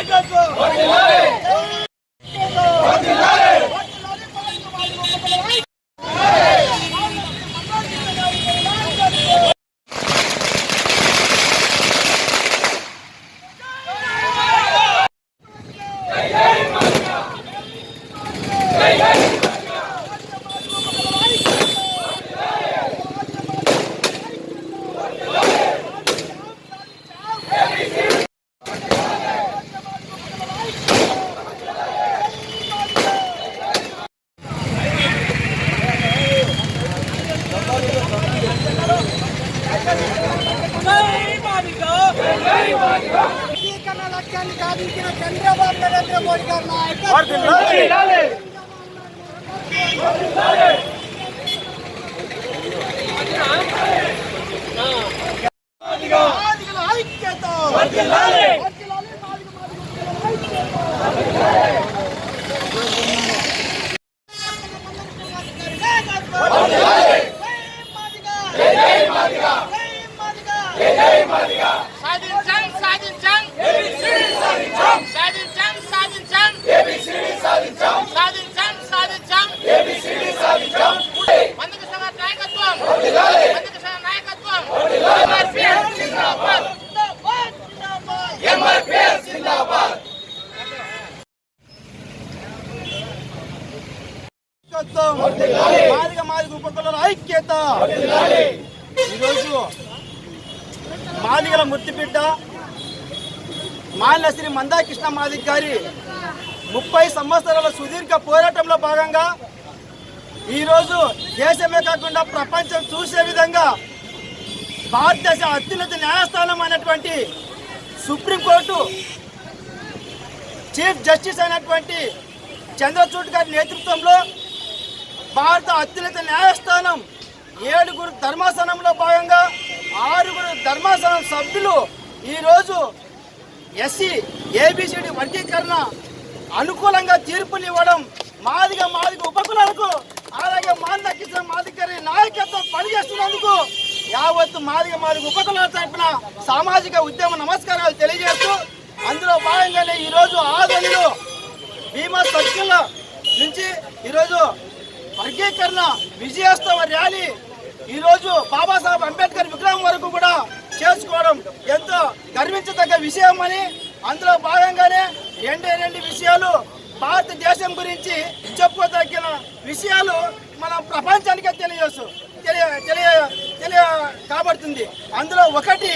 నాయకత్వం లక్ష్యాన్ని సాధించిన చంద్రబాబు నరేంద్ర మోడీ గారి ఐక్యత మాదిగ ఉపకులాల ఐక్యత. ఈరోజు మాదిగల ముద్దుబిడ్డ మాల శ్రీ మందాకృష్ణ మాదిగ గారి 30 సంవత్సరాల సుదీర్ఘ పోరాటంలో భాగంగా ఈరోజు దేశమే కాకుండా ప్రపంచం చూసే విధంగా భారతదేశ అత్యున్నత న్యాయస్థానం అయినటువంటి సుప్రీంకోర్టు చీఫ్ జస్టిస్ అయినటువంటి చంద్రచూడ్ గారి నేతృత్వంలో భారత అత్యున్నత న్యాయస్థానం 7 ధర్మాసనంలో భాగంగా 6 ధర్మాసనం సభ్యులు ఈరోజు ఎస్సీ ఏబిసిడి వర్గీకరణ అనుకూలంగా తీర్పులు ఇవ్వడం మాదిగ ఉపకులాలకు అలాగే మందాకృష్ణ మాదిగ గారి నాయకత్వం పనిచేస్తున్నందుకు యావత్తు మాదిగ ఉపకులాల తరఫున సామాజిక ఉద్యమ నమస్కారాలు తెలియజేస్తూ అందులో భాగంగానే ఈరోజు ఆదోనిలో భీమా సర్కిల్ నుంచి ఈరోజు వర్గీకరణ విజయోత్సవ ర్యాలీ ఈరోజు బాబాసాహెబ్ అంబేద్కర్ విగ్రహం వరకు కూడా చేసుకోవడం ఎంతో గర్వించదగ్గ విషయం అని అందులో భాగంగానే రెండు విషయాలు భారతదేశం గురించి చెప్పుకోదగిన విషయాలు మనం ప్రపంచానికే తెలియ కాబడుతుంది. అందులో ఒకటి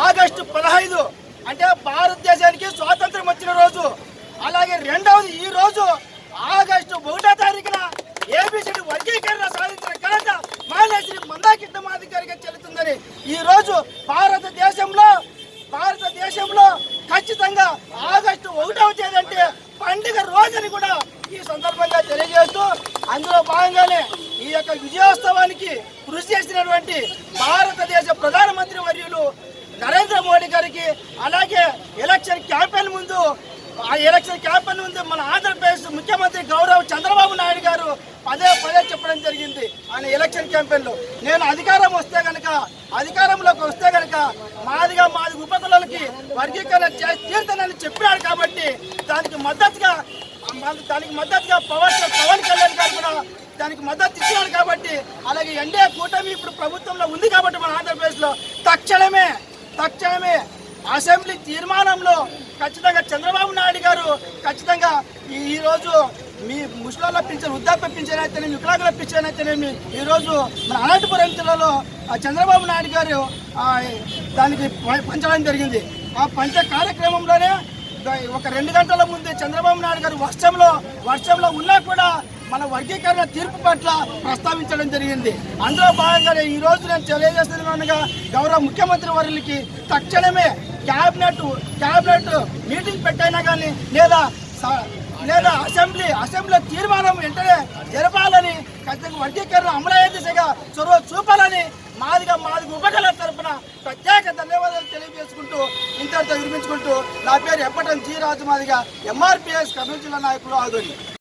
ఆగస్టు 15 అంటే భారతదేశానికి స్వాతంత్రం వచ్చిన రోజు. అలాగే రెండవది ఈ రోజు ఆగస్టు 1వ తారీఖున ఏబిసిడి వర్గీకరణ సాధించిన ఘనత మాల శ్రీ మందాకృష్ణ మాదిగ గారికి చెల్లుతుందని ఈ రోజు భారతదేశంలో ఖచ్చితంగా ఆగస్టు 1వ తేదీ అంటే పండుగ రోజుని కూడా ఈ సందర్భంగా తెలియజేస్తూ అందులో భాగంగానే ఈ యొక్క విజయోత్సవానికి కృషి చేసినటువంటి భారతదేశ ప్రధానమంత్రి వర్యులు నరేంద్ర మోడీ గారికి అలాగే ఎలక్షన్ క్యాంపెయిన్ ముందు మన ఆంధ్రప్రదేశ్ ముఖ్యమంత్రి గౌరవ చంద్రబాబు నాయుడు గారు పదే చెప్పడం జరిగింది. ఆయన ఎలక్షన్ క్యాంపెయిన్ లో నేను అధికారంలోకి వస్తే గనక మాదిగ ఉపకులాలకి వర్గీకరణ తీర్థనని చెప్పాడు కాబట్టి దానికి మద్దతుగా పవన్ కళ్యాణ్ గారు కూడా దానికి మద్దతు ఇచ్చినాడు కాబట్టి అలాగే ఎన్డీఏ కూటమి ఇప్పుడు ప్రభుత్వంలో ఉంది కాబట్టి మన ఆంధ్రప్రదేశ్ లో తక్షణమే అసెంబ్లీ తీర్మానంలో ఖచ్చితంగా చంద్రబాబు నాయుడు గారు ఖచ్చితంగా ఈరోజు మీ ముస్లింల పింఛన్ వృద్ధాప్య పింఛన్ అయితేనేమి వికలాంగుల పింఛన్ అయితేనేమి ఈరోజు మన అనంతపురం జిల్లాలో చంద్రబాబు నాయుడు గారు దానికి పంచడం జరిగింది. ఆ పంచ కార్యక్రమంలోనే ఒక 2 గంటల ముందు చంద్రబాబు నాయుడు గారు వర్షంలో ఉన్నా కూడా మన వర్గీకరణ తీర్పు పట్ల ప్రస్తావించడం జరిగింది. అందులో భాగంగానే ఈ రోజు నేను తెలియజేస్తున్నానుగా గౌరవ ముఖ్యమంత్రి వర్యులకి తక్షణమే క్యాబినెట్ మీటింగ్ పెట్టైనా కానీ లేదా అసెంబ్లీ తీర్మానం వెంటనే జరపాలని ఖచ్చితంగా వర్గీకరణ అమలయ్యే దిశగా చొరవ చూపాలని మాదిగ ఉపకులాల తరఫున ప్రత్యేక ధన్యవాదాలు తెలియజేసుకుంటూ ఇంతటితో విరమించుకుంటూ నా పేరు ఎప్పటం జి రాజు మాదిగ MRPS కర్నూలు జిల్లా నాయకులు ఆదోని.